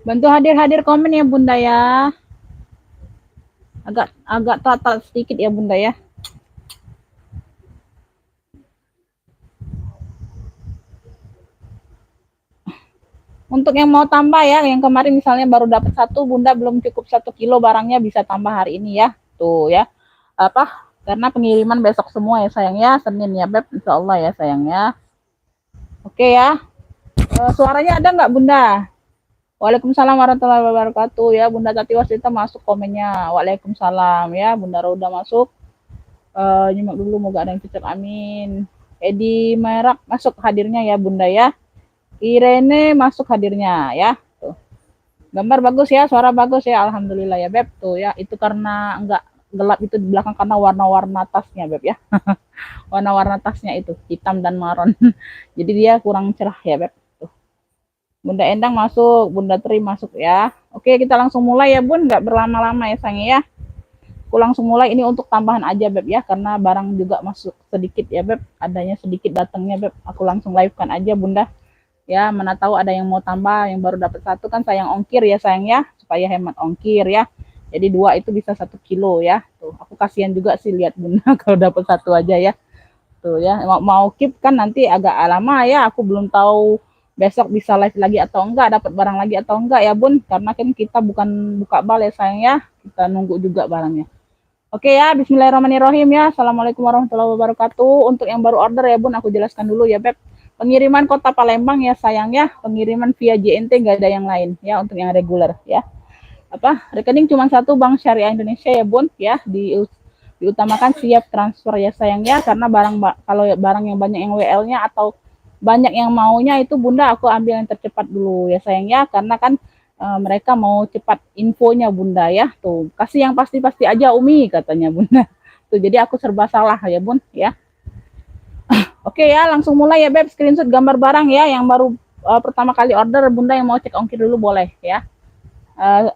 Bantu hadir-hadir komen ya Bunda ya. Agak telat sedikit ya Bunda ya. Untuk yang mau tambah ya, yang kemarin misalnya baru dapat satu, Bunda belum cukup 1 kilo barangnya bisa tambah hari ini ya. Tuh ya. Apa? Karena pengiriman besok semua ya sayang ya, Senin ya Beb, insya Allah ya sayang ya. Oke ya. Suaranya ada nggak Bunda? Waalaikumsalam warahmatullahi wabarakatuh ya. Bunda Tati Wasita masuk komennya. Waalaikumsalam ya. Bunda Roda masuk. Nyimak dulu moga ada yang cocok. Amin. Edi Merak masuk hadirnya ya Bunda ya. Irene masuk hadirnya ya. Tuh. Gambar bagus ya, suara bagus ya. Alhamdulillah ya Beb. Tuh ya, itu karena enggak gelap itu di belakang karena warna-warna tasnya Beb ya. Warna-warna tasnya itu hitam dan maron. Jadi dia kurang cerah ya Beb. Tuh. Bunda Endang masuk, Bunda Tri masuk ya. Oke, kita langsung mulai ya Bun, nggak berlama-lama ya sayang ya. Aku langsung mulai ini untuk tambahan aja Beb ya, karena barang juga masuk sedikit ya Beb, adanya sedikit datangnya Beb. Aku langsung live kan aja Bunda. Ya, mana tahu ada yang mau tambah, yang baru dapat satu kan sayang ongkir ya sayang ya, supaya hemat ongkir ya. Jadi 2 itu bisa 1 kilo ya. Tuh, aku kasihan juga sih lihat Bunda kalau dapat satu aja ya. Tuh ya, mau keep kan nanti agak lama ya, aku belum tahu besok bisa live lagi atau enggak, dapat barang lagi atau enggak ya Bun, karena kan kita bukan buka bal ya sayang ya, kita nunggu juga barangnya. Oke ya, bismillahirrahmanirrahim ya. Assalamualaikum warahmatullahi wabarakatuh. Untuk yang baru order ya Bun, aku jelaskan dulu ya Beb. Pengiriman kota Palembang ya sayang ya, pengiriman via JNT nggak ada yang lain ya untuk yang reguler ya. Apa rekening cuma satu, Bank Syariah Indonesia ya Bun ya, diutamakan siap transfer ya sayang ya, karena kalau barang yang banyak yang WL-nya atau banyak yang maunya itu Bunda aku ambil yang tercepat dulu ya sayang ya, karena kan mereka mau cepat infonya Bunda ya. Tuh, kasih yang pasti-pasti aja Umi katanya Bunda. Tuh, jadi aku serba salah ya Bun ya. Oke ya, langsung mulai ya Beb, screenshot gambar barang ya yang baru pertama kali order Bunda, yang mau cek ongkir dulu boleh ya.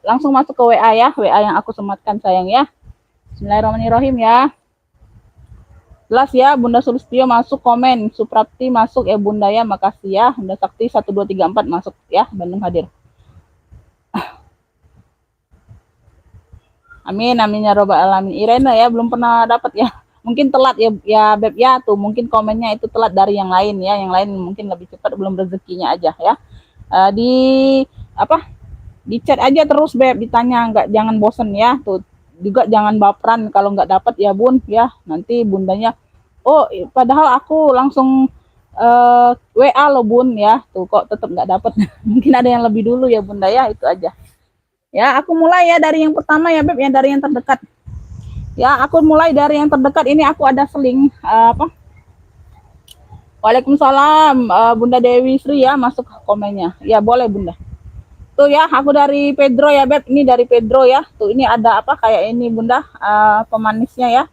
Langsung masuk ke WA ya, WA yang aku sematkan sayang ya. Bismillahirrahmanirrahim ya. Jelas ya, Bunda Sulistyo masuk komen, Suprapti masuk ya Bunda ya, makasih ya. Bunda Sakti 1234 masuk ya, Bandung hadir. Amin, amin ya robbal alamin. Irene ya belum pernah dapat ya. Mungkin telat ya, ya Beb ya tuh. Mungkin komennya itu telat dari yang lain ya. Yang lain mungkin lebih cepat, belum rezekinya aja ya. Di apa? Di chat aja terus Beb, ditanya, nggak, jangan bosen ya. Tuh juga jangan baperan kalau nggak dapat ya Bun ya. Nanti Bundanya, oh padahal aku langsung WA lo Bun ya. Tuh kok tetap nggak dapat. Mungkin ada yang lebih dulu ya Bunda ya, itu aja. Ya, aku mulai ya dari yang pertama ya Beb, yang dari yang terdekat. Ya, aku mulai dari yang terdekat ini, aku ada seling apa? Waalaikumsalam, Bunda Dewi Sri ya masuk komennya. Ya, boleh Bunda. Tuh ya, aku dari Pedro ya Beb, ini dari Pedro ya. Tuh ini ada apa kayak ini Bunda, pemanisnya ya.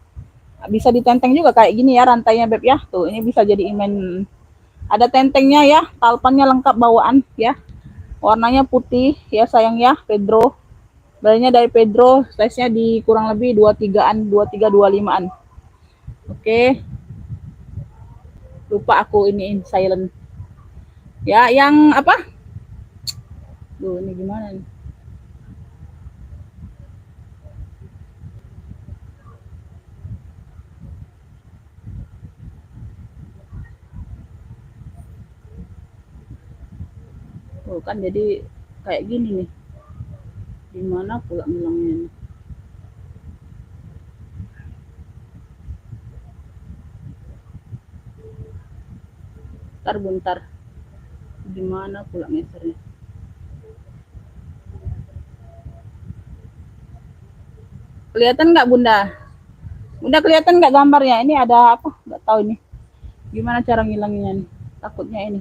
Bisa ditenteng juga kayak gini ya rantainya Beb ya. Tuh, ini bisa jadi imen. Ada tentengnya ya, talpannya lengkap bawaan ya. Warnanya putih ya sayang ya, Pedro. Belinya dari Pedro, size-nya di kurang lebih 23-an, 23 25-an. Oke. Lupa aku ini silent. Ya, yang apa? Duh, ini gimana nih? Tuh kan jadi kayak gini nih. Gimana pula ngilangnya nih? Bentar. Gimana pula ngesernya? Kelihatan nggak Bunda? Bunda kelihatan nggak gambarnya? Ini ada apa? Nggak tahu ini. Gimana cara ngilanginnya nih? Takutnya ini.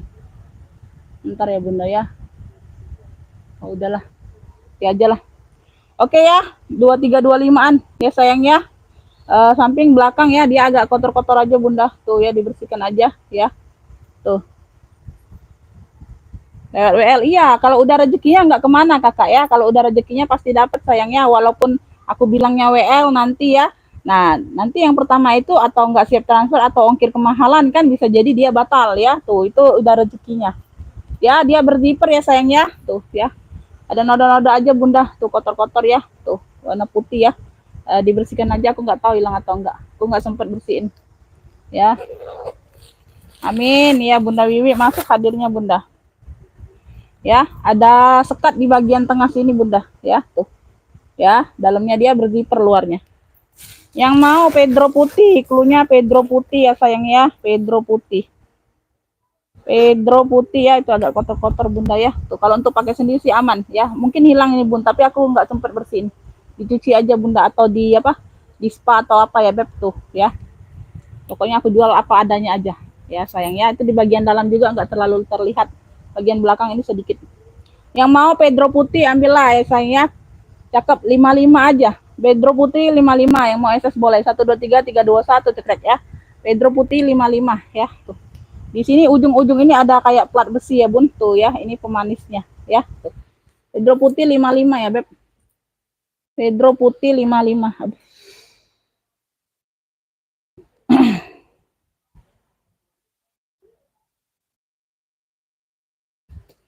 Bentar ya Bunda ya. Oh, udahlah. Ya aja lah. Oke ya, 2325-an ya sayang ya. Samping belakang ya, dia agak kotor-kotor aja Bunda. Tuh ya, dibersihkan aja ya. Tuh. Lewat WL, iya. Kalau udah rezekinya nggak kemana kakak ya. Kalau udah rezekinya pasti dapat sayangnya. Walaupun aku bilangnya WL nanti ya. Nah, nanti yang pertama itu atau nggak siap transfer atau ongkir kemahalan kan bisa jadi dia batal ya. Tuh, itu udah rezekinya. Ya, dia berzipper ya sayangnya. Tuh ya. Ada noda-noda aja bunda, tuh kotor-kotor ya, tuh warna putih ya. Dibersihkan aja, aku nggak tahu hilang atau enggak, aku nggak sempat bersihin ya. Amin ya Bunda Wiwi, masuk hadirnya bunda ya. Ada sekat di bagian tengah sini bunda ya, tuh ya, dalamnya dia berzipper, luarnya. Yang mau Pedro putih, klunya Pedro putih ya sayang ya, Pedro putih. Pedro putih ya, itu agak kotor-kotor bunda ya. Tuh kalau untuk pakai sendiri sih aman ya. Mungkin hilang ini bun, tapi aku nggak sempat bersihin. Dicuci aja bunda, atau di apa, di spa atau apa ya beb, tuh ya. Pokoknya aku jual apa adanya aja ya sayang ya. Itu di bagian dalam juga nggak terlalu terlihat, bagian belakang ini sedikit. Yang mau Pedro putih ambillah ya sayang ya. Cakep, 55 aja. Pedro putih 55, yang mau SS boleh 1 2 3 3 2 1 cekrek ya. Pedro putih 55 ya. Tuh. Di sini ujung-ujung ini ada kayak plat besi ya bun, tuh ya, ini pemanisnya ya. Tuh. Pedro putih 55 ya beb. Pedro putih 55.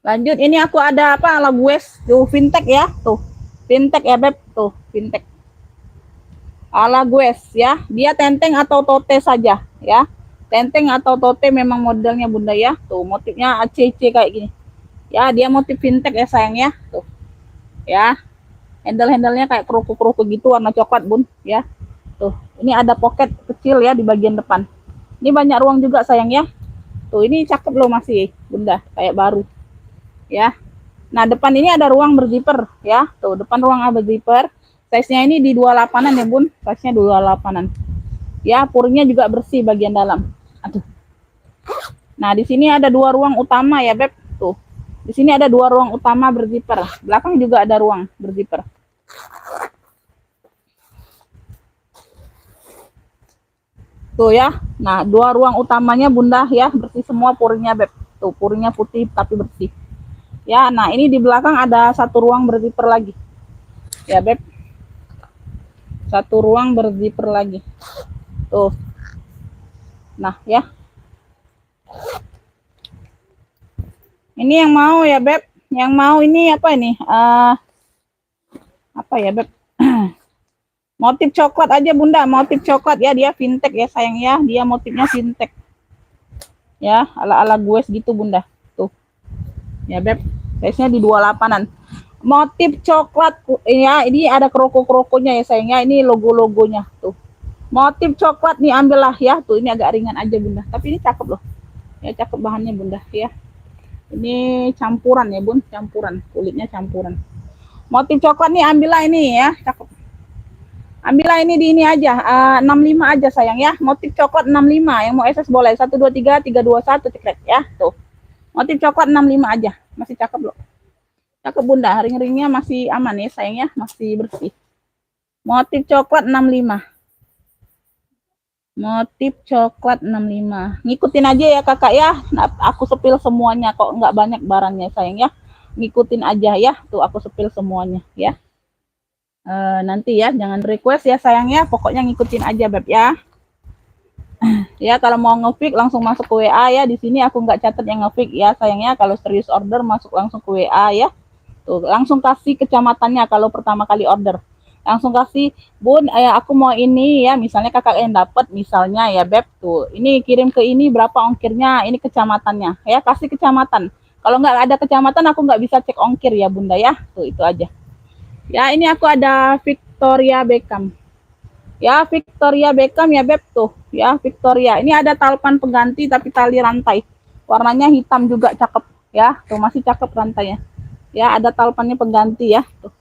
Lanjut, ini aku ada apa, ala Gues, tuh fintech ya, tuh fintech ya beb, tuh fintech ala Gues ya. Dia tenteng atau tote saja ya, tenteng atau tote memang modelnya bunda ya. Tuh motifnya ACC kayak gini ya, dia motif fintech ya sayang ya. Tuh ya, handle-handlenya kayak keruku-keruku gitu, warna coklat bun ya. Tuh ini ada pocket kecil ya di bagian depan, ini banyak ruang juga sayang ya. Tuh ini cakep loh, masih bunda kayak baru ya. Nah depan ini ada ruang berzipper ya, tuh depan ruang berzipper. Size nya ini di 28an ya bun, size nya 28an ya. Purnya juga bersih bagian dalam. Aduh. Nah di sini ada 2 ruang utama ya beb, tuh di sini ada 2 ruang utama berzipper, belakang juga ada ruang berzipper. Tuh ya, nah 2 ruang utamanya bunda ya, bersih semua purnya beb, tuh purnya putih tapi bersih ya. Nah ini di belakang ada 1 ruang berzipper lagi ya beb, 1 ruang berzipper lagi tuh. Nah ya, ini yang mau ya beb, yang mau ini apa ini, apa ya beb, motif coklat aja bunda, motif coklat ya, dia fintech ya sayang ya, dia motifnya fintech ya, ala-ala gue gitu bunda, tuh ya beb, size-nya di 28an. Motif coklat ya, ini ada kroko-krokonya ya sayangnya, ini logo-logonya tuh. Motif coklat nih ambillah ya, tuh ini agak ringan aja bunda, tapi ini cakep loh ya, cakep bahannya bunda ya. Ini campuran ya bun, campuran, kulitnya campuran. Motif coklat nih ambillah ini ya, cakep. Ambillah ini di ini aja, 65 aja sayang ya. Motif coklat 65, yang mau SS boleh 1 2 3 3 2 1 cekrek ya, tuh. Motif coklat 65 aja, masih cakep loh. Cakep bunda, ring-ringnya masih aman ya sayangnya, masih bersih. Motif coklat 65. Motif coklat 65. Ngikutin aja ya kakak ya. Nah, aku sepil semuanya kok, nggak banyak barangnya sayang ya. Ngikutin aja ya, tuh aku sepil semuanya ya. Nanti ya, jangan request ya sayang ya. Pokoknya ngikutin aja beb ya. Ya kalau mau nge-fix langsung masuk ke WA ya. Di sini aku nggak catat yang nge-fix ya sayangnya. Kalau serius order masuk langsung ke WA ya. Tuh, langsung kasih kecamatannya kalau pertama kali order. Langsung kasih, bun, aku mau ini ya, misalnya kakak yang dapat, misalnya ya beb, tuh, ini kirim ke ini berapa ongkirnya, ini kecamatannya, ya kasih kecamatan. Kalau nggak ada kecamatan, aku nggak bisa cek ongkir ya bunda ya, tuh itu aja. Ya ini aku ada Victoria Beckham. Ya Victoria Beckham ya beb, tuh ya Victoria. Ini ada talpan pengganti tapi tali rantai. Warnanya hitam juga cakep ya, tuh masih cakep rantainya. Ya ada talpannya pengganti ya, tuh.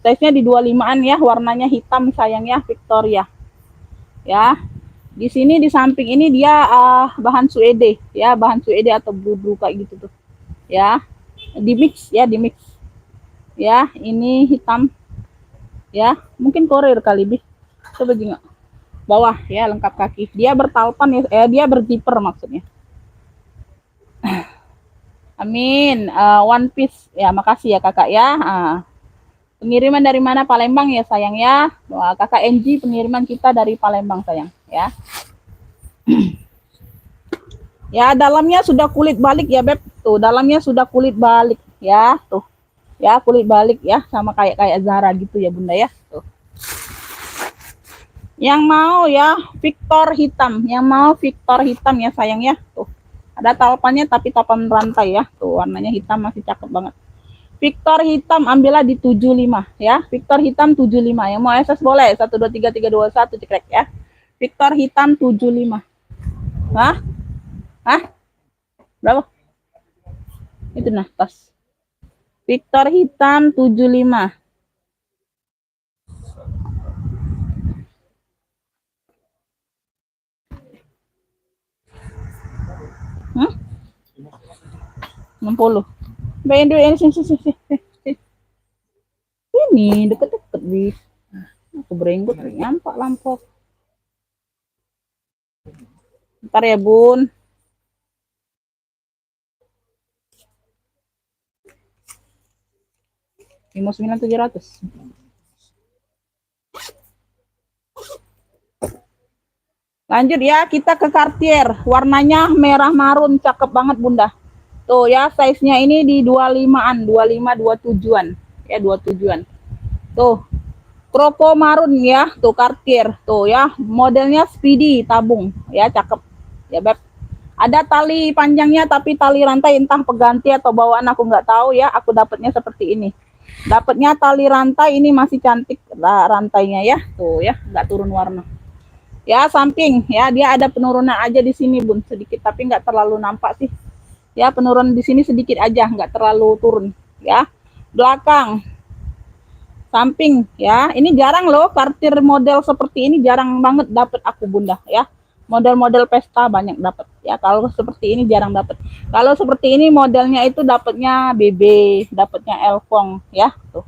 Size-nya di 25an ya, warnanya hitam sayang ya, Victoria. Ya. Di sini di samping ini dia bahan suede ya, bahan suede atau blue kayak gitu tuh. Ya. Di mix ya, di mix. Ya, ini hitam. Ya, mungkin korir kali bi. Coba juga. Bawah ya, lengkap kaki. Dia bertalpan ya, dia berzipper maksudnya. Amin. One piece ya, makasih ya kakak ya. Pengiriman dari mana? Palembang ya sayang ya. Wah, kakak NG pengiriman kita dari Palembang sayang ya. Ya dalamnya sudah kulit balik ya beb. Tuh dalamnya sudah kulit balik ya. Tuh Ya, kulit balik ya, sama kayak Zara gitu ya Bunda ya. Tuh. Yang mau ya Victor hitam, yang mau Victor hitam ya sayang ya. Tuh. Ada talpannya tapi tapan rantai ya. Tuh warnanya hitam masih cakep banget. Victor hitam ambillah di 75 ya. Victor hitam 75. Yang mau SS boleh 1 2 3 3 2 1 cekrek ya. Victor hitam 75. Hah? Hah? Berapa? Itu nah tas. Victor hitam 75. Hmm? 60. Bayin dulu ini sini. Ini deket-deket di. Aku berenggot nyampak lampok. Ntar ya Bun. Lima 9700. Lanjut ya, kita ke Cartier. Warnanya merah marun, cakep banget Bunda. Tuh ya, size-nya ini di 25-an, 25 27-an. Ya, 27-an. Tuh. Croco marun ya, tuh Cartier. Tuh ya, modelnya Speedy tabung. Ya, cakep. Ya, Beb. Ada tali panjangnya tapi tali rantai entah peganti atau bawaan aku nggak tahu ya. Aku dapatnya seperti ini. Dapatnya tali rantai ini masih cantik lah rantainya ya. Tuh ya, nggak turun warna. Ya, samping ya, dia ada penurunan aja di sini Bun, sedikit tapi nggak terlalu nampak sih. Ya, penurunan di sini sedikit aja, nggak terlalu turun ya. Belakang samping ya, ini jarang loh Cartier model seperti ini, jarang banget dapat aku Bunda ya. Model-model pesta banyak dapat ya, kalau seperti ini jarang dapat. Kalau seperti ini modelnya itu dapatnya BB, dapatnya Elfong ya tuh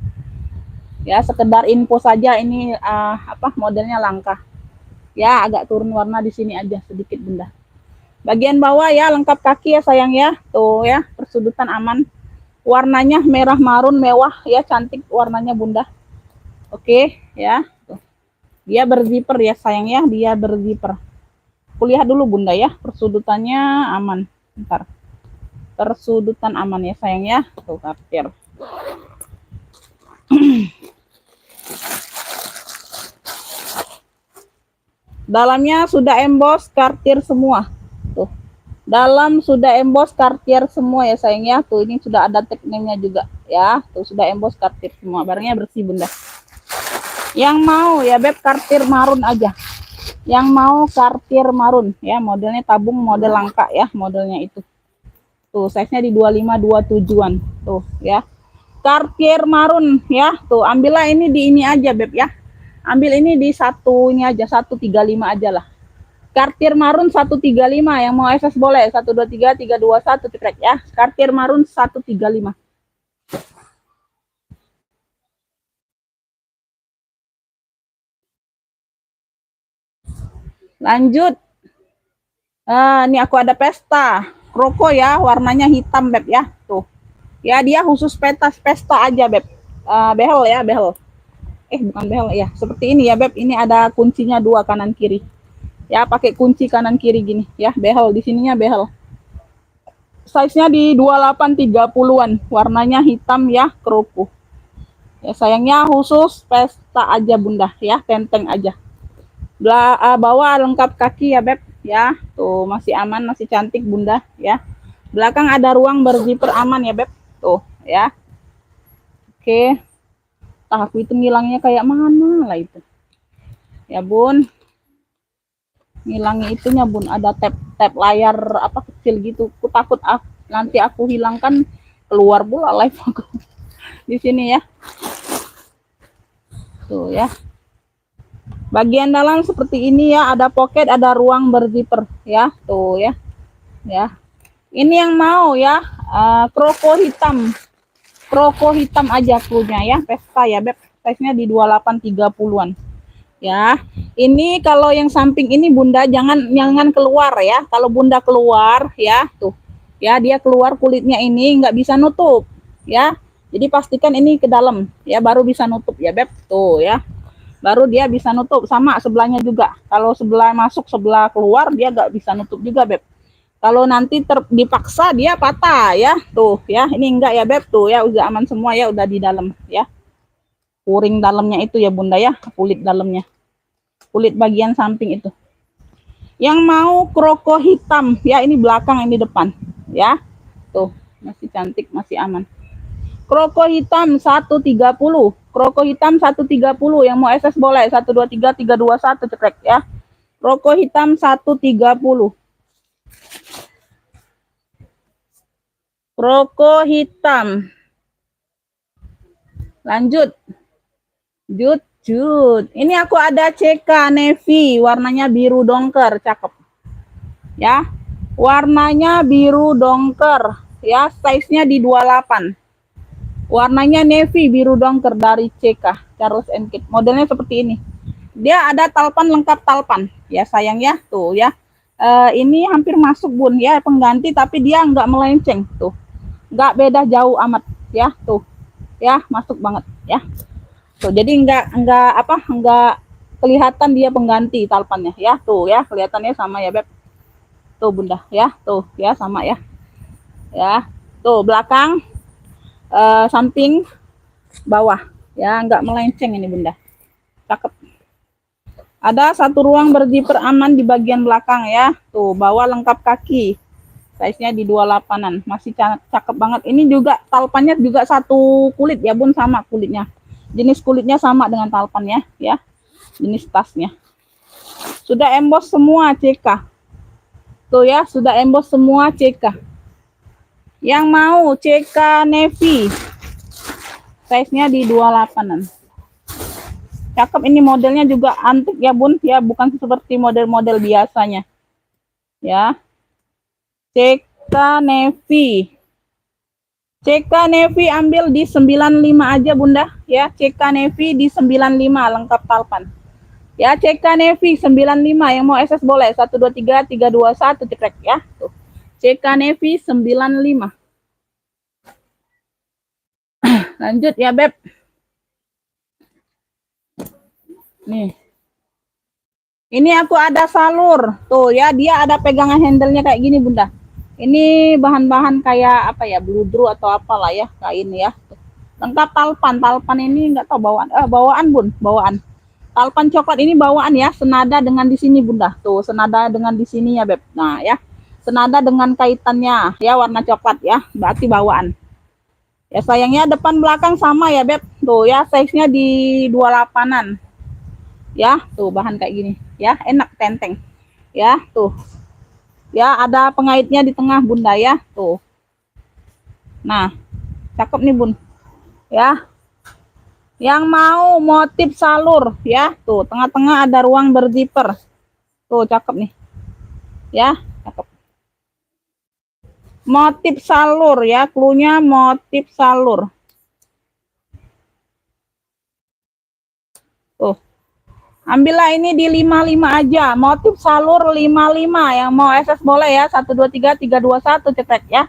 ya. Sekedar info saja ini apa modelnya langka ya, agak turun warna di sini aja sedikit Bunda. Bagian bawah ya lengkap kaki ya sayang ya, tuh ya persudutan aman. Warnanya merah marun mewah ya, cantik warnanya Bunda. Oke ya, tuh. Dia berzipper ya sayang ya, dia berzipper. Kulihat dulu Bunda ya, persudutannya aman. Bentar. Persudutan aman ya sayang ya, tuh Cartier. Dalamnya sudah emboss Cartier semua. Tuh. Dalam sudah emboss Cartier semua ya sayang ya. Tuh ini sudah ada tag name-nya juga ya. Tuh sudah emboss Cartier semua. Barangnya bersih Bunda. Yang mau ya Beb Cartier marun aja. Yang mau Cartier marun ya, modelnya tabung, model langka ya, modelnya itu. Tuh size-nya di 25 27-an. Tuh ya. Cartier marun ya. Tuh ambillah ini di ini aja Beb ya. Ambil ini di satu ini aja, 135 aja lah. Cartier marun 135, yang mau SS boleh 1 2 3 3 2 1 cekrek ya. Cartier marun 135. Lanjut. Ini aku ada pesta. Croco ya, warnanya hitam Beb ya. Tuh. Ya dia khusus pesta aja Beb. Behel ya, behel. Bukan behel ya. Seperti ini ya Beb. Ini ada kuncinya 2 kanan kiri. Ya pakai kunci kanan kiri gini ya, behel di sininya behel. Size-nya di 28 30-an, warnanya hitam ya, kerupu. Ya sayangnya khusus pesta aja Bunda ya, tenteng aja. Bawah lengkap kaki ya Beb ya. Tuh masih aman, masih cantik Bunda ya. Belakang ada ruang berzipper aman ya Beb. Tuh ya. Oke. Aku itu ngilangnya kayak mana lah itu. Ya Bun. Ngilangnya itunya Bun, ada tab layar apa kecil gitu. Aku takut nanti aku hilangkan keluar pula live aku di sini ya. Tuh ya. Bagian dalam seperti ini ya, ada pocket, ada ruang berzipper ya. Tuh ya. Ya. Ini yang mau ya, Croco hitam. Croco hitam aja punya ya, pesta ya Beb. Size-nya di 28 30-an. Ya, ini kalau yang samping ini Bunda jangan keluar ya. Kalau Bunda keluar ya, tuh ya dia keluar kulitnya ini nggak bisa nutup ya. Jadi pastikan ini ke dalam ya, baru bisa nutup ya Beb. Tuh ya, baru dia bisa nutup. Sama sebelahnya juga. Kalau sebelah masuk sebelah keluar dia nggak bisa nutup juga Beb. Kalau nanti dipaksa dia patah ya. Tuh ya, ini enggak ya Beb, tuh ya udah aman semua ya, udah di dalam ya. Puring dalamnya itu ya Bunda ya, kulit dalamnya. Kulit bagian samping itu. Yang mau kroko hitam ya, ini belakang ini depan ya. Tuh, masih cantik, masih aman. Kroko hitam 130. Kroko hitam 130, yang mau SS boleh 123 321 cekrek ya. Kroko hitam 130. Kroko hitam. Lanjut. Jut. Ini aku ada CK navy, warnanya biru dongker, cakep. Ya. Warnanya biru dongker, ya, size-nya di 28. Warnanya navy biru dongker dari CK Charles & Keith. Modelnya seperti ini. Dia ada talpan, lengkap talpan. Ya sayang ya, tuh ya. Ini hampir masuk Bun ya, pengganti, tapi dia nggak melenceng tuh. Nggak beda jauh amat ya, tuh ya, masuk banget ya. Tuh jadi nggak kelihatan dia pengganti talpannya ya, tuh ya, kelihatannya sama ya Beb. Tuh Bunda ya, tuh ya sama ya. Ya, tuh belakang, samping, bawah ya, nggak melenceng ini Bunda. Cakep. Ada satu ruang berzipper aman di bagian belakang ya. Tuh, bawah lengkap kaki. Size-nya di 28-an, masih cakep banget. Ini juga talpannya juga satu kulit ya Bun, sama kulitnya. Jenis kulitnya sama dengan talpannya ya. Jenis tasnya. Sudah emboss semua CK. Tuh ya, sudah emboss semua CK. Yang mau CK navy. Size-nya di 28-an. Cakep, ini modelnya juga antik ya Bun ya, bukan seperti model-model biasanya. Ya. CK navy. CK navy ambil di 95 aja Bunda ya. CK navy di 95 lengkap talpan. Ya, CK navy 95, yang mau SS boleh 123 321 cekrek ya. Tuh. CK navy 95. Lanjut ya Beb. Nih. Ini aku ada salur. Tuh ya, dia ada pegangan handle-nya kayak gini Bunda. Ini bahan-bahan kayak apa ya, bludru atau apalah ya, kain ya. Lengkap talpan. Talpan ini nggak tahu bawaan, bawaan Bun, bawaan. Talpan coklat ini bawaan ya, senada dengan di sini Bunda. Tuh, senada dengan di sini ya Beb. Nah ya, senada dengan kaitannya ya, warna coklat ya, berarti bawaan. Ya sayangnya depan belakang sama ya Beb. Tuh ya, size-nya di 28-an. Ya, tuh bahan kayak gini ya, enak, tenteng. Ya, tuh. Ya, ada pengaitnya di tengah Bunda ya, tuh. Nah, cakep nih Bun. Ya. Yang mau motif salur ya, tuh tengah-tengah ada ruang berzipper. Tuh cakep nih. Ya, cakep. Motif salur ya, cluenya motif salur. Tuh. Ambillah ini di 55 aja, motif salur 55, yang mau SS boleh ya, 123 321 cetek ya.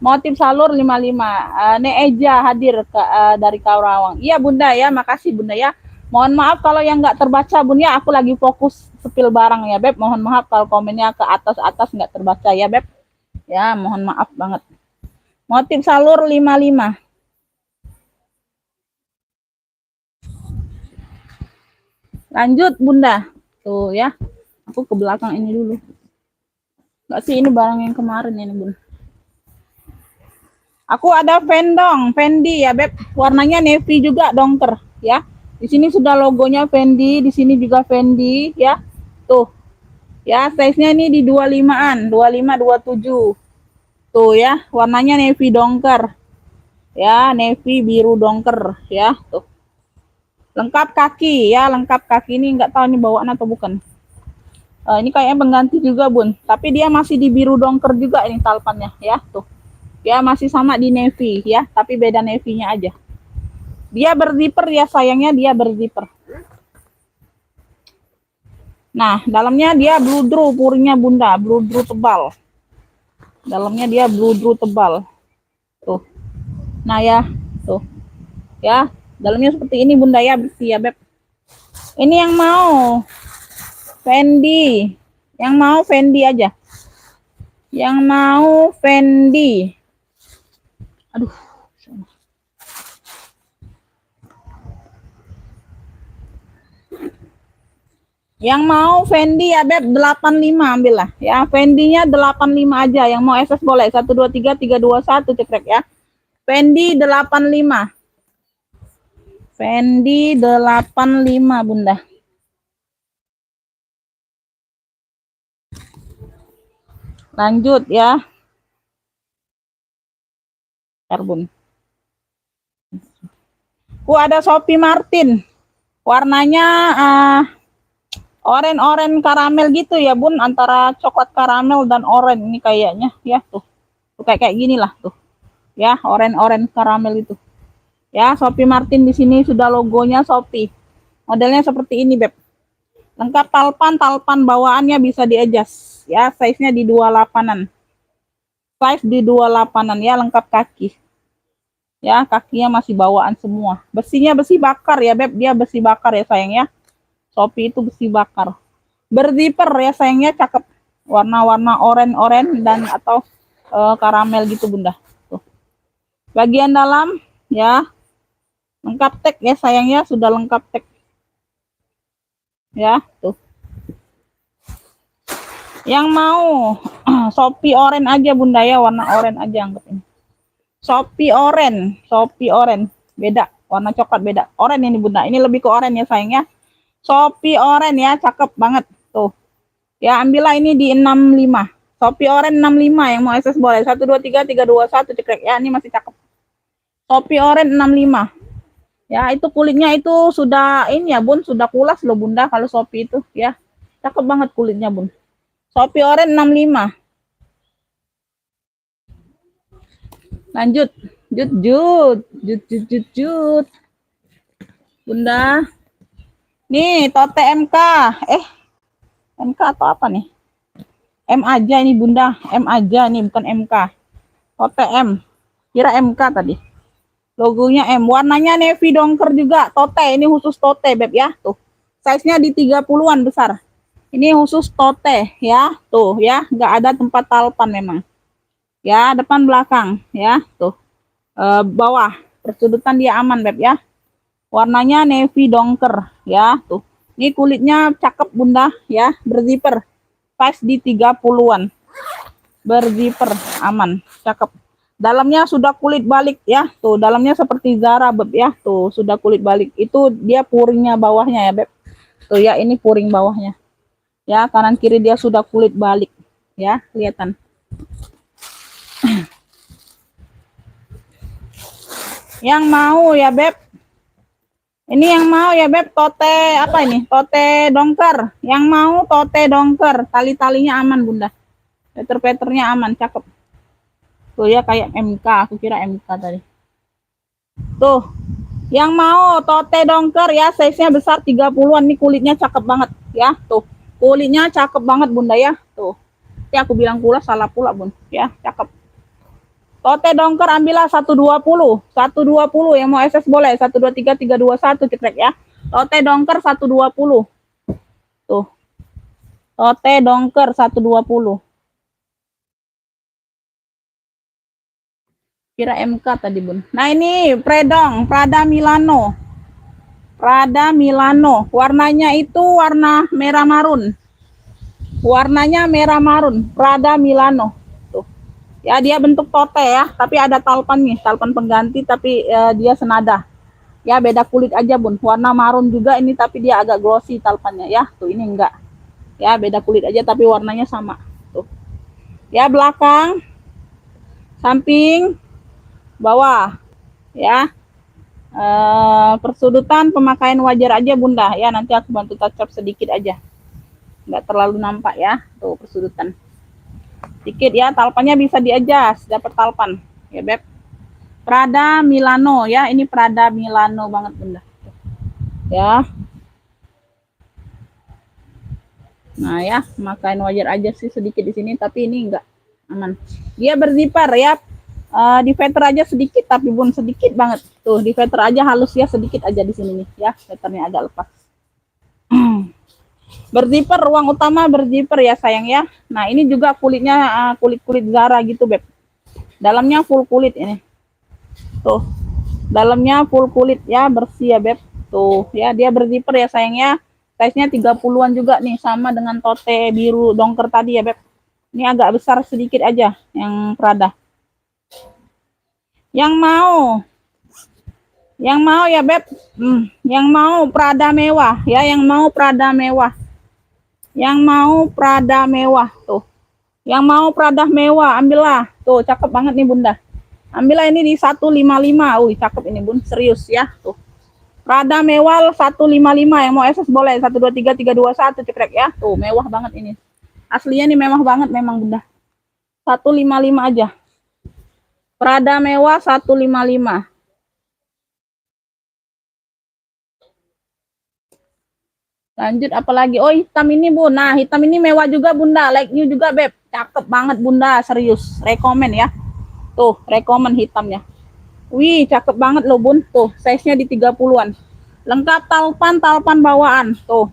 Motif salur 55. Neeja hadir dari Karawang. Iya Bunda ya, makasih Bunda ya. Mohon maaf kalau yang nggak terbaca Bun ya, aku lagi fokus sepil barang ya Beb. Mohon maaf kalau komennya ke atas nggak terbaca ya Beb. Ya, mohon maaf banget. Motif salur 55. Lanjut Bunda. Tuh ya. Aku ke belakang ini dulu. Enggak sih, ini barang yang kemarin ini Bun. Aku ada Fendi ya Beb. Warnanya navy juga dongker ya. Di sini sudah logonya Fendi, di sini juga Fendi ya. Tuh. Ya, size-nya ini di 25-an, 25 27. Tuh ya, warnanya navy dongker. Ya, navy biru dongker ya, tuh. Lengkap kaki ya, lengkap kaki, ini nggak tahu ini bawaan atau bukan. Ini kayaknya pengganti juga Bun, tapi dia masih di biru dongker juga ini talpannya ya, tuh. Ya masih sama di navy ya, tapi beda navy-nya aja. Dia berzipper ya, sayangnya dia berzipper. Nah, dalamnya dia bludru, puringnya Bunda, bludru tebal. Dalamnya dia bludru tebal. Tuh. Nah ya, tuh. Ya, dalamnya seperti ini Bunda ya, bersih ya Beb. Ini yang mau Fendi. Yang mau Fendi aja. Yang mau Fendi. Aduh. Yang mau Fendi ya Beb 85 ambil lah. Ya, Fendi-nya 85 aja. Yang mau SS boleh 123 321 cekrek ya. Fendi 85. Fendi 85 Bunda. Lanjut ya. Karbon. Ada Sophie Martin. Warnanya oren karamel gitu ya Bun, antara coklat karamel dan oren ini kayaknya ya tuh. Tuh kayak gini lah tuh. Ya, oren karamel itu. Ya, Sophie Martin di sini sudah logonya Sophie. Modelnya seperti ini, Beb. Lengkap talpan bawaannya bisa di-adjust. Ya, size-nya di 28-an. Size di 28-an ya, lengkap kaki. Ya, kakinya masih bawaan semua. Besinya besi bakar ya, Beb. Dia besi bakar ya, sayang ya. Sophie itu besi bakar. Berzipper ya, sayangnya cakep. Warna-warna oren dan atau karamel gitu, Bunda. Tuh. Bagian dalam ya, lengkap tag ya sayangnya, sudah lengkap tag. Ya, tuh. Yang mau Sophie oren aja Bunda ya, warna oren aja anggap ini. Sophie oren. Beda, warna coklat beda. Oren ini Bunda. Ini lebih ke oren ya sayangnya. Sophie oren ya, cakep banget tuh. Ya, ambillah ini di 65. Sophie oren 65 yang mau SS boleh. 123 321 cekrek ya, ini masih cakep. Sophie oren 65. Ya, itu kulitnya itu sudah ini ya Bun, sudah kulas loh Bunda kalau Sophie itu ya. Cakep banget kulitnya Bun. Sophie oren 65. Lanjut. Jut. Bunda. Nih, Tote MK. MK atau apa nih? M aja ini Bunda. M aja nih, bukan MK. Tote M. Kira MK tadi. Logonya M. Warnanya navy dongker juga. Tote, ini khusus Tote Beb ya. Tuh. Size-nya di 30-an besar. Ini khusus Tote ya. Tuh ya, nggak ada tempat talpan memang. Ya, depan belakang ya. Tuh. Bawah. Persudutan dia aman Beb ya. Warnanya navy dongker ya. Tuh. Ini kulitnya cakep Bunda ya. Berzipper. Size di 30-an. Berzipper. Aman. Cakep. Dalamnya sudah kulit balik ya. Tuh, dalamnya seperti Zara Beb ya. Tuh, sudah kulit balik. Itu dia puringnya bawahnya ya Beb. Tuh ya, ini puring bawahnya. Ya, kanan kiri dia sudah kulit balik. Ya, kelihatan. Yang mau ya Beb. Ini yang mau ya Beb, tote apa ini? Tote dongker. Yang mau tote dongker. Tali-talinya aman Bunda. Peter-peternya aman, cakep. Tuh ya, kayak MK, aku kira MK tadi. Tuh, yang mau tote dongker ya, size-nya besar 30-an. Nih kulitnya cakep banget ya. Tuh, kulitnya cakep banget Bunda ya. Tuh, ya aku bilang pula salah pula Bun ya, cakep. Tote dongker ambillah 120. 120 yang mau SS boleh. 123 321 cekrek ya. Tote dongker 120. Tuh. Tote dongker 120. Kira MK tadi Bun. Nah ini Predong, Prada Milano. Prada Milano. Warnanya itu warna merah marun. Warnanya merah marun. Prada Milano. Tuh. Ya dia bentuk tote ya, tapi ada talpan nih, talpan pengganti tapi dia senada. Ya beda kulit aja Bun. Warna marun juga ini tapi dia agak glossy talpannya ya. Tuh ini enggak. Ya beda kulit aja tapi warnanya sama. Tuh. Ya belakang, samping, bawah ya. Persudutan pemakaian wajar aja Bunda ya, nanti aku bantu touch up sedikit aja, nggak terlalu nampak ya. Tuh persudutan sedikit ya, talpannya bisa di-adjust, dapat talpan ya Beb. Prada Milano ya, ini Prada Milano banget Bunda ya. Nah ya, pemakaian wajar aja sih sedikit di sini, tapi ini enggak aman. Dia berzipper ya. Di veter aja sedikit tapi Bun sedikit banget. Tuh di veter aja halus ya, sedikit aja di sini nih ya, veternya agak lepas. Berzipper, ruang utama berzipper ya sayang ya. Nah ini juga kulitnya kulit-kulit Zara gitu beb. Dalamnya full kulit ini. Tuh, dalamnya full kulit ya, bersih ya beb. Tuh ya, dia berzipper ya sayang ya. Size-nya 30-an juga nih, sama dengan tote biru dongker tadi ya beb. Ini agak besar sedikit aja yang Prada. Yang mau ya beb, yang mau Prada mewah ya, yang mau Prada mewah, yang mau Prada mewah tuh, yang mau Prada mewah ambillah tuh, cakep banget nih bunda, ambillah ini di 155. Cakep ini bun, serius ya tuh, Prada mewah 155, yang mau SS boleh 123 321 cekrek ya tuh, mewah banget ini, aslinya nih mewah banget memang bunda, 155 aja, Prada mewah 155. Lanjut apalagi, oh hitam ini bun, nah hitam ini mewah juga bunda, like new juga beb, cakep banget bunda, serius, rekomen ya, tuh rekomen hitamnya, wih cakep banget loh bun, tuh size nya di 30-an, lengkap talpan bawaan, tuh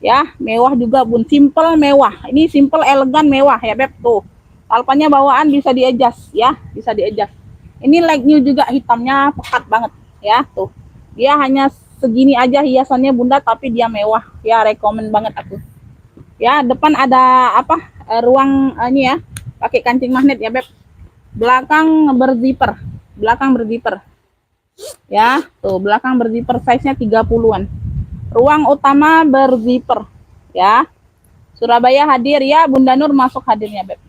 ya, mewah juga bun, simple mewah, ini simple elegan mewah ya beb, tuh talpannya bawaan bisa di-adjust ya, bisa di-adjust, ini like new juga, hitamnya pekat banget ya, tuh dia hanya segini aja hiasannya bunda, tapi dia mewah ya, rekomen banget aku ya. Depan ada apa, ruang ini ya, pakai kancing magnet ya beb, belakang berzipper, ya tuh, belakang berzipper, size nya 30-an, ruang utama berzipper ya. Surabaya hadir ya, Bunda Nur masuk hadirnya beb.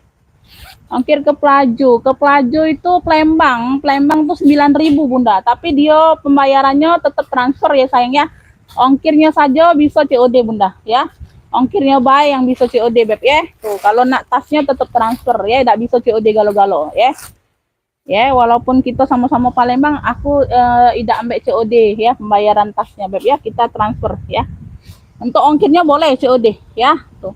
Ongkir ke Pelaju itu Palembang tuh 9.000 bunda, tapi dia pembayarannya tetap transfer ya sayang ya, ongkirnya saja bisa COD bunda ya, ongkirnya baik yang bisa COD beb ya, tuh kalau nak tasnya tetap transfer ya, tidak bisa COD galo-galo ya, ya walaupun kita sama-sama Palembang, aku tidak ambil COD ya, pembayaran tasnya beb ya, kita transfer ya, untuk ongkirnya boleh COD ya, tuh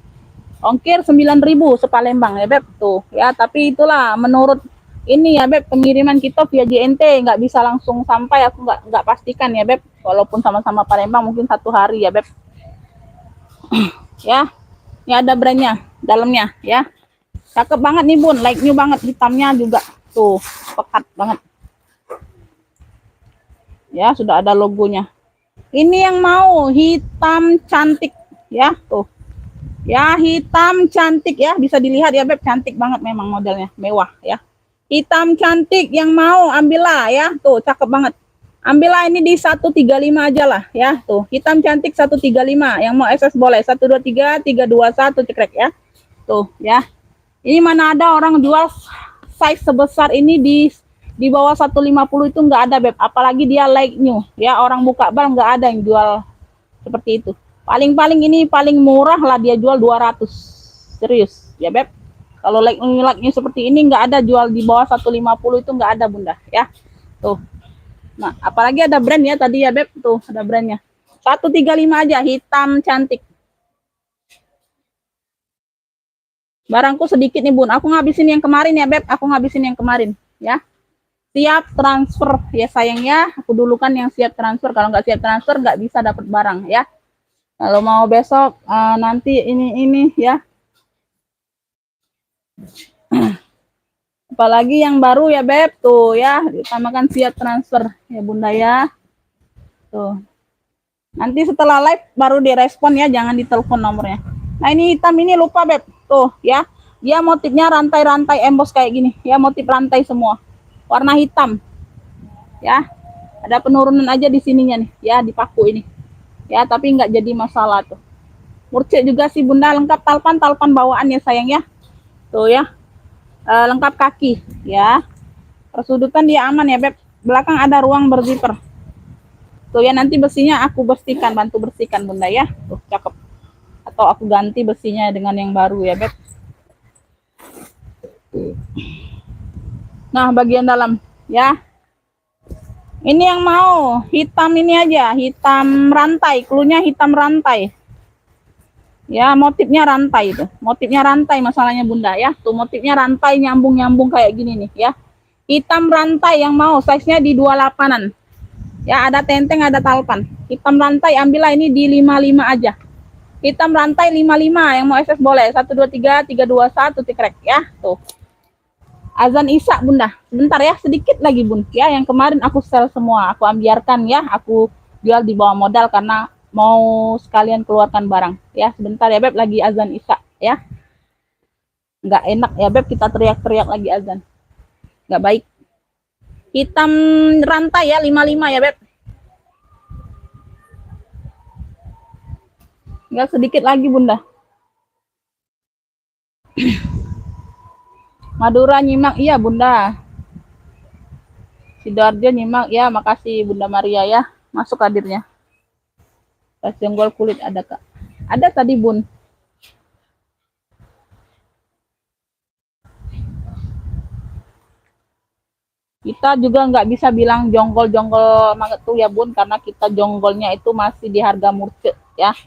ongkir 9.000 sepalembang ya beb tuh ya, tapi itulah menurut ini ya beb, pengiriman kita via JNT nggak bisa langsung sampai, aku nggak pastikan ya beb, walaupun sama-sama Palembang mungkin 1 hari ya beb. Ya ini ada brandnya dalamnya ya, cakep banget nih bun, like new banget, hitamnya juga tuh pekat banget ya, sudah ada logonya. Ini yang mau hitam cantik ya, tuh ya, hitam cantik ya, bisa dilihat ya beb, cantik banget memang modelnya, mewah ya, hitam cantik, yang mau ambillah ya, tuh cakep banget, ambillah ini di 135 aja lah ya, tuh hitam cantik 135, yang mau SS boleh 123 321 cekrek ya, tuh ya, ini mana ada orang jual size sebesar ini di bawah 150 itu nggak ada beb, apalagi dia like new ya, orang buka bar nggak ada yang jual seperti itu, paling ini paling murah lah dia jual 200, serius ya beb, kalau like-nya seperti ini nggak ada jual di bawah 150 itu, nggak ada bunda ya tuh. Nah apalagi ada brand ya tadi ya beb, tuh ada brandnya 135 aja, hitam cantik, barangku sedikit nih bun, aku ngabisin yang kemarin ya beb, aku ngabisin yang kemarin ya, siap transfer ya sayangnya, aku dulu kan yang siap transfer, kalau nggak siap transfer nggak bisa dapat barang ya. Kalau mau besok nanti ini ya. Apalagi yang baru ya beb, tuh ya, ditamakan siap transfer ya bunda ya. Tuh. Nanti setelah live baru direspon ya, jangan ditelepon nomornya. Nah ini hitam ini lupa beb, tuh ya. Dia motifnya rantai-rantai emboss kayak gini ya, motif rantai semua. Warna hitam. Ya. Ada penurunan aja di sininya nih ya, di paku ini. Ya, tapi nggak jadi masalah tuh. Murcik juga sih bunda, lengkap talpan bawaan ya sayang ya, tuh ya, lengkap kaki ya, persudutan dia aman ya beb, belakang ada ruang berzipper tuh ya, nanti besinya aku bersihkan, bantu bersihkan bunda ya, tuh cakep, atau aku ganti besinya dengan yang baru ya beb. Nah bagian dalam ya, ini yang mau hitam ini aja, hitam rantai, klunya hitam rantai ya, motifnya rantai itu, motifnya rantai masalahnya bunda ya, tuh motifnya rantai nyambung kayak gini nih ya, hitam rantai, yang mau size nya di 28an ya, ada tenteng ada talpan, hitam rantai ambillah ini di 55 aja Kita merantai 55, yang mau SS boleh. 1 2 3 3 2 1 tikrek ya. Tuh. Azan Isya Bunda. Sebentar ya, sedikit lagi Bun. Ya, yang kemarin aku sell semua, aku ambiarkan ya, aku jual di bawah modal karena mau sekalian keluarkan barang. Ya, sebentar ya Beb, lagi azan Isya ya. Nggak enak ya Beb, kita teriak-teriak lagi azan. Nggak baik. Hitam rantai ya, 55 ya Beb. Nggak sedikit lagi Bunda. Madura nyimak, iya Bunda. Sidoarjo nyimak, ya makasih Bunda Maria ya. Masuk hadirnya. Tas jenggol kulit ada Kak? Ada tadi Bun. Kita juga nggak bisa bilang jonggol-jonggol banget tuh ya Bun, karena kita jonggolnya itu masih di harga murce ya.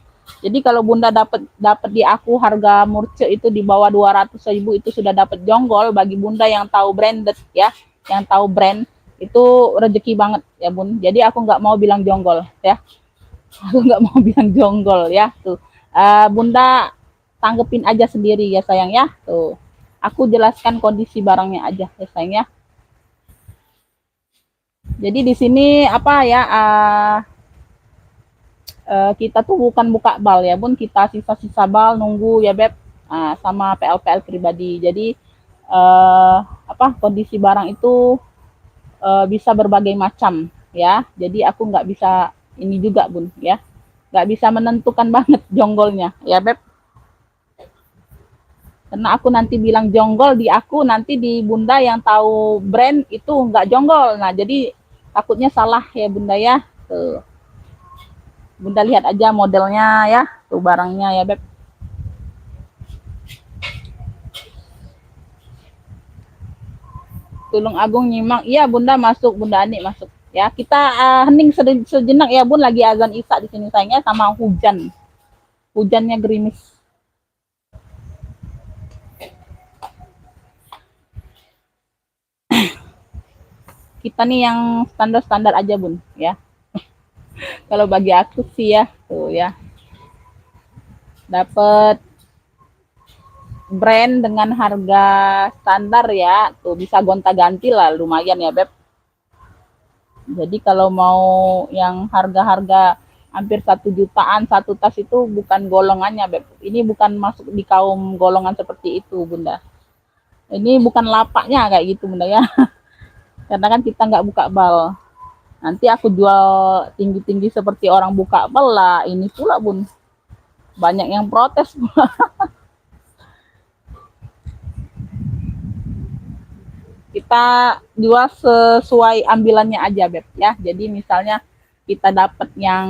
Jadi kalau Bunda dapat di aku harga murce itu di bawah 200.000 itu sudah dapat jonggol. Bagi Bunda yang tahu branded ya, yang tahu brand itu rezeki banget ya Bun. Jadi aku nggak mau bilang jonggol ya. Aku nggak mau bilang jonggol ya tuh. Bunda tanggepin aja sendiri ya sayang ya tuh. Aku jelaskan kondisi barangnya aja ya sayang ya. Jadi di sini apa ya, kita tuh bukan buka bal ya Bun, kita sisa-sisa bal nunggu ya Beb, sama PL-PL pribadi. Jadi apa, kondisi barang itu bisa berbagai macam ya. Jadi aku nggak bisa ini juga Bun ya, nggak bisa menentukan banget jonggolnya ya Beb. Karena aku nanti bilang jonggol di aku, nanti di Bunda yang tahu brand itu nggak jonggol. Nah jadi takutnya salah ya Bunda ya. Tuh. Bunda lihat aja modelnya ya, tuh barangnya ya Beb. Tulung Agung nyimak, iya Bunda masuk, Bunda Ani masuk. Ya kita hening sejenak ya Bun, lagi azan Isya di sini sayangnya, sama hujan, hujannya gerimis. Kita nih yang standar-standar aja Bun ya. Kalau bagi aku sih ya, tuh ya. Dapat brand dengan harga standar ya, tuh bisa gonta-ganti lah, lumayan ya Beb. Jadi kalau mau yang harga-harga hampir 1 jutaan satu tas itu bukan golongannya Beb. Ini bukan masuk di kaum golongan seperti itu Bunda. Ini bukan lapaknya kayak gitu Bunda ya. Karena kan kita nggak buka bal. Nanti aku jual tinggi-tinggi seperti orang buka bal lah. Ini pula Bun. Banyak yang protes. Kita jual sesuai ambilannya aja Beb ya. Jadi misalnya kita dapat yang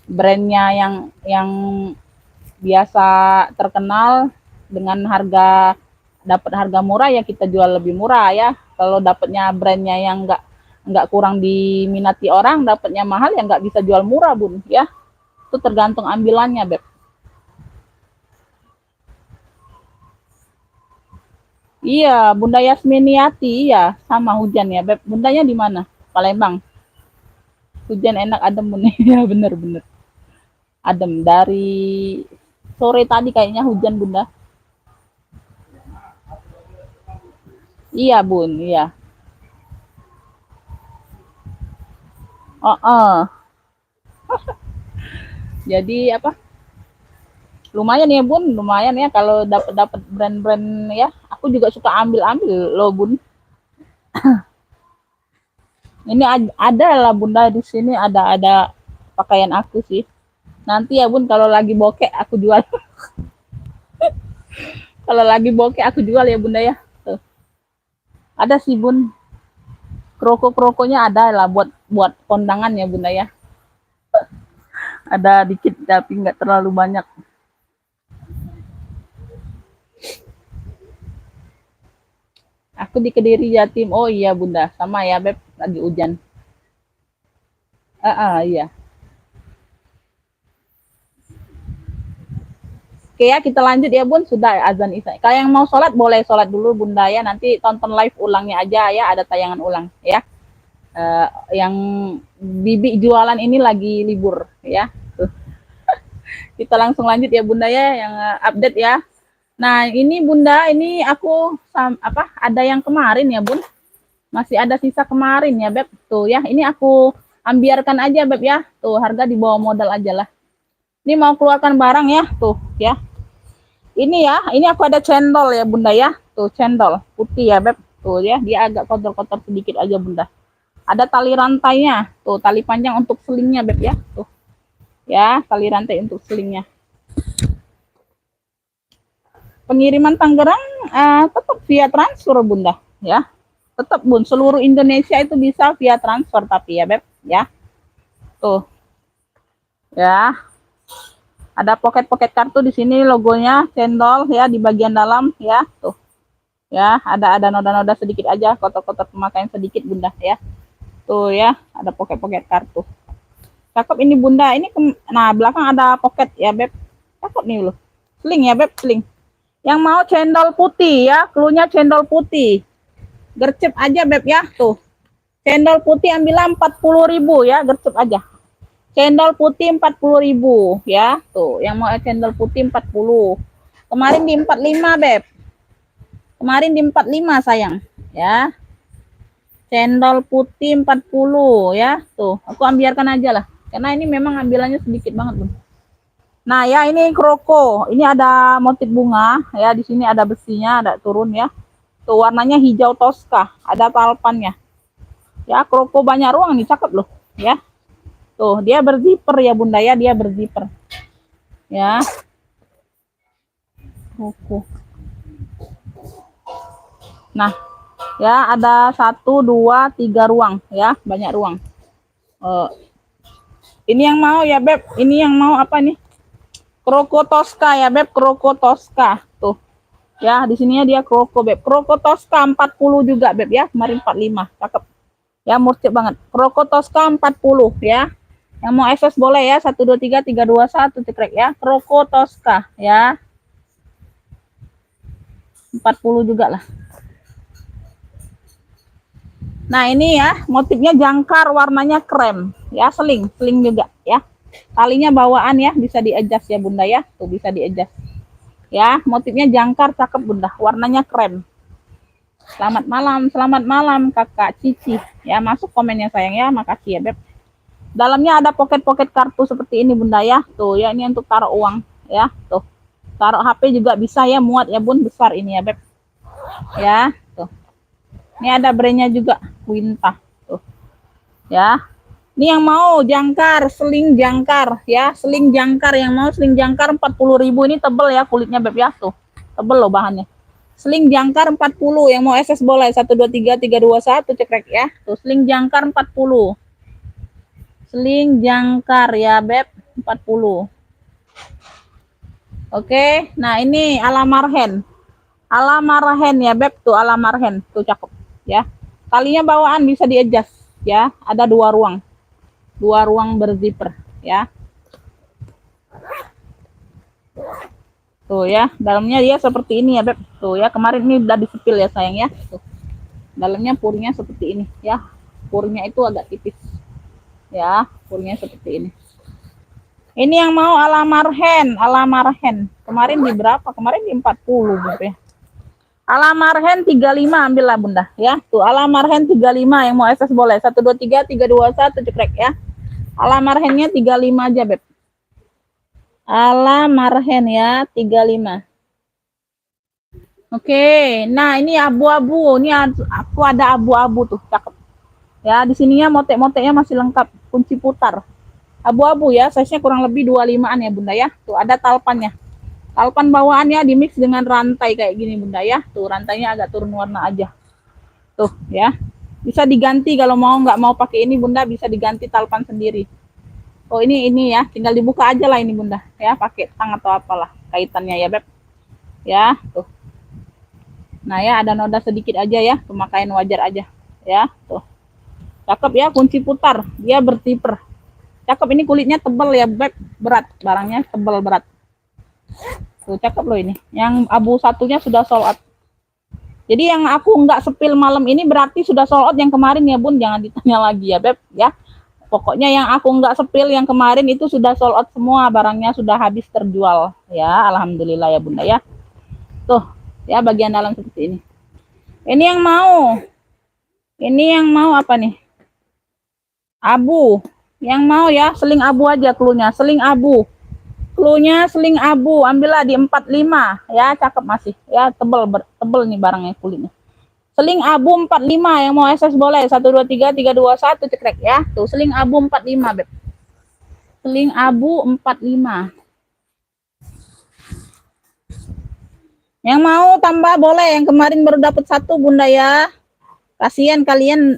brandnya yang biasa terkenal dengan dapat harga murah ya kita jual lebih murah ya. Kalau dapatnya brandnya yang nggak kurang diminati orang, dapatnya mahal ya nggak bisa jual murah Bun ya. Itu tergantung ambilannya Beb. Iya, Bunda Yasminiati, iya, sama hujan ya Beb. Bundanya di mana? Palembang. Hujan enak adem Bun. Ya bener-bener. Adem dari sore tadi kayaknya hujan Bunda. Iya Bun, iya. Oh, jadi apa? Lumayan ya Bun, lumayan ya kalau dapat brand-brand ya. Aku juga suka ambil-ambil loh Bun. Ini ada lah Bunda di sini, ada pakaian aku sih. Nanti ya Bun kalau lagi bokek aku jual. Kalau lagi bokek aku jual ya Bunda ya. Tuh. Ada sih Bun. Kroko-krokonya ada lah buat kondangan ya Bunda ya. Ada dikit tapi nggak terlalu banyak. Aku di Kediri Jatim. Oh iya Bunda, sama ya Beb, lagi hujan. Iya. Oke ya, kita lanjut ya Bun, sudah azan Isya. Kalau yang mau sholat boleh sholat dulu Bunda ya, nanti tonton live ulangnya aja ya, ada tayangan ulang ya. Yang Bibi jualan ini lagi libur ya. Tuh. Kita langsung lanjut ya Bunda ya, yang update ya. Nah ini Bunda, ini aku ada yang kemarin ya Bun, masih ada sisa kemarin ya Beb. Tuh ya, ini aku ambiarkan aja Beb ya. Tuh harga di bawah modal aja lah. Ini mau keluarkan barang ya, tuh ya. Ini ya, ini aku ada cendol ya Bunda ya. Tuh cendol putih ya Beb. Tuh ya, dia agak kotor-kotor sedikit aja Bunda. Ada tali rantainya, tuh tali panjang untuk selingnya Beb ya. Tuh ya, tali rantai untuk selingnya. Pengiriman Tangerang tetap via transfer Bunda ya, tetap Bun, seluruh Indonesia itu bisa via transfer tapi ya Beb ya. Tuh ya, ada pocket kartu di sini, logonya cendol ya di bagian dalam ya. Tuh ya, ada noda-noda sedikit aja, kotor-kotor pemakaian sedikit Bunda ya. Tuh ya, ada pocket kartu. Cakep ini Bunda. Ini nah belakang ada pocket ya Beb. Cakep nih loh. Sling ya Beb, sling. Yang mau cendol putih ya, klunya cendol putih. Gercep aja Beb ya, tuh. Cendol putih ambillah 40.000 ya, gercep aja. Cendol putih 40.000 ya, tuh. Yang mau cendol putih 40. Kemarin di 45 Beb. Kemarin di 45 sayang, ya. Cendol putih 40 ya, tuh. Aku ambiarkan aja lah. Karena ini memang ambilannya sedikit banget, Bun. Nah, ya ini kroko. Ini ada motif bunga ya, di sini ada besinya, ada turun ya. Tuh warnanya hijau toska, ada palpannya. Ya, kroko banyak ruang nih, cakep loh, ya. Tuh, dia berzipper ya, Bunda ya, dia berzipper. Ya. Kroko. Nah, ya ada 1 2 3 ruang ya, banyak ruang. Ini yang mau ya Beb, ini yang mau apa nih? Kroko toska ya Beb, kroko toska. Tuh. Ya, di sininya dia kroko Beb. Kroko toska 40 juga Beb ya, kemarin 45. Cakep. Ya, murcik banget. Kroko toska 40 ya. Yang mau SS boleh ya, 1 2 3 3 2 1 cekrek ya. Kroko toska ya. 40 juga lah. Nah, ini ya, motifnya jangkar, warnanya krem. Ya, seling juga ya. Talinya bawaan ya, bisa di-adjust ya Bunda ya. Tuh, bisa di-adjust. Ya, motifnya jangkar, cakep Bunda. Warnanya krem. Selamat malam Kakak Cici. Ya, masuk komennya sayang ya, makasih ya Beb. Dalamnya ada pocket kartu seperti ini Bunda ya. Tuh, ya ini untuk taruh uang ya. Tuh. Taruh HP juga bisa ya, muat ya Bun, besar ini ya Beb. Ya, tuh. Ini ada brandnya juga, Quinta. Tuh. Ya. Ini yang mau jangkar, seling jangkar ya, seling jangkar, yang mau seling jangkar 40.000, ini tebel ya kulitnya Beb ya, tuh. Tebel loh bahannya. Seling jangkar 40, yang mau SS boleh 1 2 3 3 2 1 cekrek ya. Tuh, seling jangkar 40. Seling jangkar ya Beb, 40. Oke, nah ini alamarhen. Alamarhen ya Beb, tuh alamarhen, tuh cakep ya. Talinya bawaan bisa di-adjust ya, ada 2 ruang. 2 ruang berzipper ya. Tuh ya, dalamnya dia seperti ini ya Beb. Tuh ya, kemarin ini udah disepil ya sayang ya. Tuh. Dalamnya purnya seperti ini ya. Purnya itu agak tipis. Ya, purnya seperti ini. Ini yang mau alamarhen. Kemarin di berapa? Kemarin di 40 Beb ya. Alamarhen 35 ambillah Bunda ya. Tuh alamarhen 35, yang mau SS boleh 1 2 3 3 2 1 cekrek ya. Alamarhennya 35 aja Beb. Alamarhen ya 35. Oke, nah ini abu-abu. Ini aku ada abu-abu tuh, cakep. Ya, di sininya motek-moteknya masih lengkap, kunci putar. Abu-abu ya, size-nya kurang lebih 25-an ya Bunda ya. Tuh ada talpannya. Talpan bawaannya di mix dengan rantai kayak gini Bunda ya. Tuh rantainya agak turun warna aja. Tuh ya. Bisa diganti kalau mau, nggak mau pakai ini Bunda, bisa diganti talpan sendiri. Oh ini ya, tinggal dibuka aja lah ini Bunda ya, pakai tang atau apalah kaitannya ya Beb. Ya, tuh. Nah ya, ada noda sedikit aja ya, pemakaian wajar aja ya, tuh. Cakep ya, kunci putar, dia berzipper. Cakep, ini kulitnya tebal ya Beb, berat, barangnya tebal berat. Tuh cakep loh ini. Yang abu satunya sudah sold out. Jadi yang aku nggak sepil malam ini berarti sudah sold out yang kemarin ya Bun, jangan ditanya lagi ya Beb ya. Pokoknya yang aku nggak sepil yang kemarin itu sudah sold out semua, barangnya sudah habis terjual ya. Alhamdulillah ya Bunda ya. Tuh ya bagian dalam seperti ini. Ini yang mau. Ini yang mau apa nih? Abu. Yang mau ya seling abu aja cluenya, seling abu. Cluenya seling abu, ambillah di 45 ya, cakep masih. Ya tebel tebel nih barangnya kulitnya. Seling abu 45 yang mau SS boleh. 1 2 3 3 2 1 cekrek ya. Tuh seling abu 45, Beb. Seling abu 45. Yang mau tambah boleh, yang kemarin baru dapat 1 Bunda ya. Kasihan kalian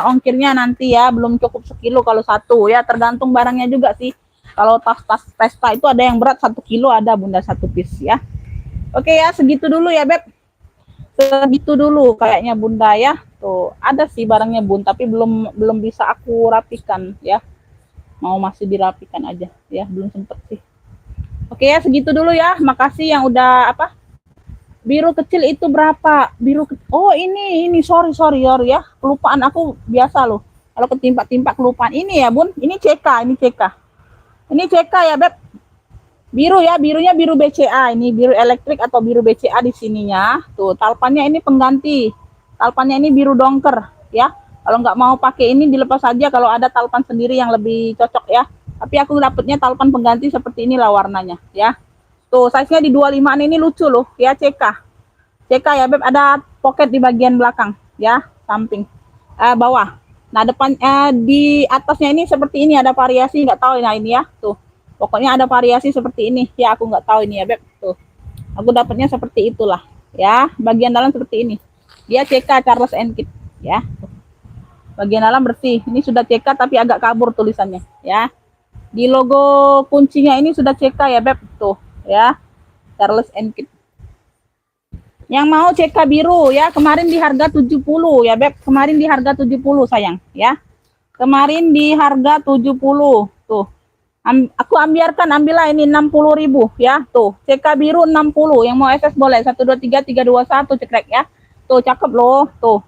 ongkirnya nanti ya, belum cukup sekilo kalau 1 ya, tergantung barangnya juga sih. Kalau tas-tas pesta itu ada yang berat 1 kilo, ada Bunda 1 piece ya. Oke ya, segitu dulu ya Beb. Segitu dulu kayaknya Bunda ya. Tuh, ada sih barangnya Bun, tapi belum bisa aku rapikan ya. Mau masih dirapikan aja ya, belum sempet sih. Oke ya, segitu dulu ya. Makasih yang udah apa? Biru kecil itu berapa? Oh, ini sorry ya. Kelupaan aku biasa loh. Kalau ketimpa-timpa kelupaan ini ya, Bun. Ini CK. Ini CK ya, Beb. Biru ya, birunya biru BCA. Ini biru elektrik atau biru BCA di sininya. Tuh, talpannya ini pengganti. Talpannya ini biru dongker ya. Kalau nggak mau pakai ini dilepas saja kalau ada talpan sendiri yang lebih cocok ya. Tapi aku dapetnya talpan pengganti seperti inilah warnanya ya. Tuh, size-nya di 25 ini lucu loh ya, CK. CK ya, Beb, ada pocket di bagian belakang ya, samping bawah. Nah, depan di atasnya ini seperti ini ada variasi, nggak tahu nah ini ya. Tuh. Pokoknya ada variasi seperti ini. Ya, aku nggak tahu ini ya, Beb. Tuh. Aku dapatnya seperti itulah. Ya, bagian dalam seperti ini. Dia CK Charles & Kit ya. Tuh. Bagian dalam bersih. Ini sudah CK tapi agak kabur tulisannya ya. Di logo kuncinya ini sudah CK ya, Beb. Tuh, ya. Charles & Kit. Yang mau CK biru ya, kemarin di harga 70 ya, Beb. Kemarin di harga 70 sayang ya. Kemarin di harga 70. Tuh. Aku ambillah ini 60.000 ya. Tuh, CK biru 60. Yang mau SS boleh 1 2 3 3 2 1 cekrek ya. Tuh, cakep loh. Tuh.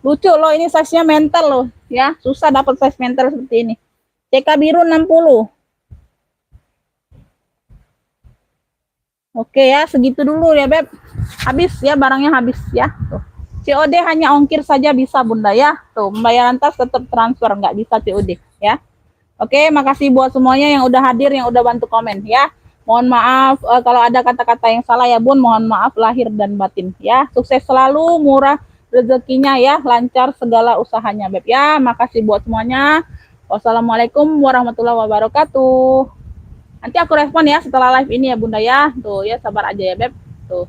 Lucu loh, ini size-nya mental loh ya. Susah dapat size mental seperti ini. CK biru 60. Oke ya, segitu dulu ya, Beb. Habis ya, barangnya habis ya. Tuh. COD hanya ongkir saja bisa Bunda ya. Tuh, pembayaran tas tetap transfer, nggak bisa COD ya. Oke, makasih buat semuanya yang udah hadir, yang udah bantu komen ya. Mohon maaf kalau ada kata-kata yang salah ya Bun, mohon maaf lahir dan batin ya. Sukses selalu, murah rezekinya ya, lancar segala usahanya Beb ya. Makasih buat semuanya. Wassalamualaikum warahmatullahi wabarakatuh. Nanti aku respon ya setelah live ini ya Bunda ya. Tuh ya, sabar aja ya Beb. Tuh.